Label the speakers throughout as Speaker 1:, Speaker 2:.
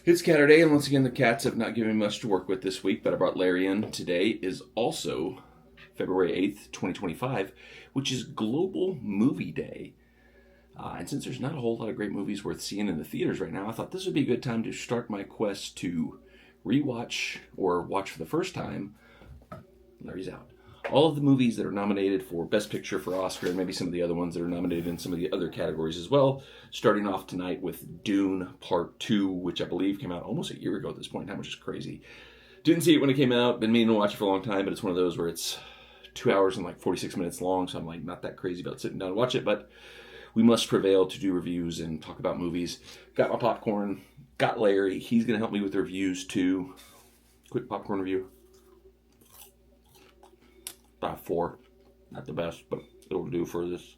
Speaker 1: It's Caturday, and once again, the cats have not given me much to work with this week, but I brought Larry in. Today is also February 8th, 2025, which is Global Movie Day. And since there's not a whole lot of great movies worth seeing in the theaters right now, I thought this would be a good time to start my quest to rewatch or watch for the first time. Larry's out. All of the movies that are nominated for Best Picture for Oscar, and maybe some of the other ones that are nominated in some of the other categories as well. Starting off tonight with Dune Part 2, which I believe came out almost a year ago at this point in time, which is crazy. Didn't see it when it came out, been meaning to watch it for a long time, but it's one of those where it's 2 hours and like 46 minutes long, so I'm like not that crazy about sitting down to watch it, but we must prevail to do reviews and talk about movies. Got my popcorn, got Larry, he's going to help me with the reviews too. Quick popcorn review. About 4. Not the best, but it'll do for this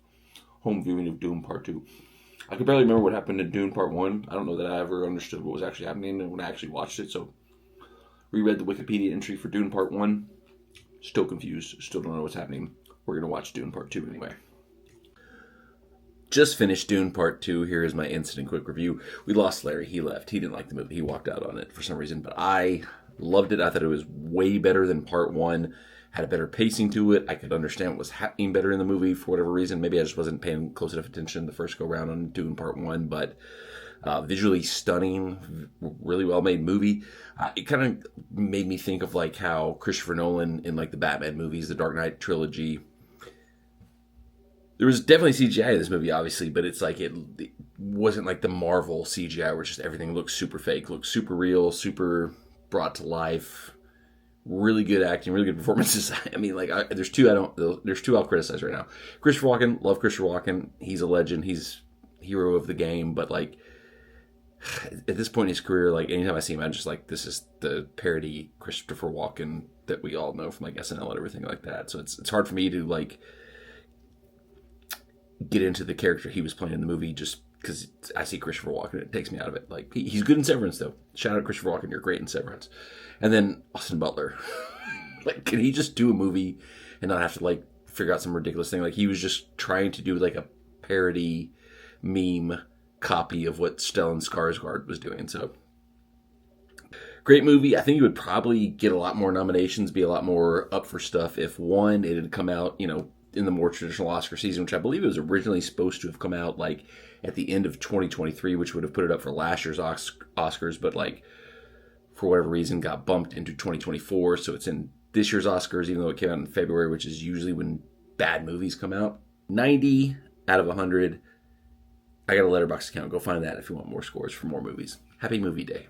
Speaker 1: home viewing of Dune Part 2. I could barely remember what happened in Dune Part 1. I don't know that I ever understood what was actually happening when I actually watched it, so reread the Wikipedia entry for Dune Part 1. Still confused. Still don't know what's happening. We're going to watch Dune Part 2 anyway. Just finished Dune Part 2. Here is my instant quick review. We lost Larry. He left. He didn't like the movie. He walked out on it for some reason, but I loved it. I thought it was way better than Part 1. Had a better pacing to it. I could understand what was happening better in the movie for whatever reason. Maybe I just wasn't paying close enough attention the first go round on Dune Part 1, but visually stunning, really well made movie. It kind of made me think of like how Christopher Nolan in like the Batman movies, the Dark Knight trilogy. There was definitely CGI in this movie, obviously, but it's like it wasn't like the Marvel CGI where just everything looks super fake, looks super real, super brought to life. Really good acting, really good performances. I mean, like, there's two I'll criticize right now. Christopher Walken, love Christopher Walken. He's a legend. He's hero of the game. But like, at this point in his career, like anytime I see him, I'm just like, this is the parody Christopher Walken that we all know from like SNL and everything like that. So it's hard for me to like get into the character he was playing in the movie just because I see Christopher Walken. It takes me out of it. Like he's good in Severance though. Shout out Christopher Walken, you're great in Severance. And then Austin Butler. Like, can he just do a movie and not have to like figure out some ridiculous thing? Like he was just trying to do like a parody meme copy of what Stellan Skarsgård was doing. So great movie. I think he would probably get a lot more nominations, be a lot more up for stuff if one, it had come out, in the more traditional Oscar season, which I believe it was originally supposed to have come out like at the end of 2023, which would have put it up for last year's Oscars, but like for whatever reason got bumped into 2024, so it's in this year's Oscars, even though it came out in February, which is usually when bad movies come out. 90 out of 100. I got a Letterboxd account. Go find that if you want more scores for more movies. Happy Movie Day.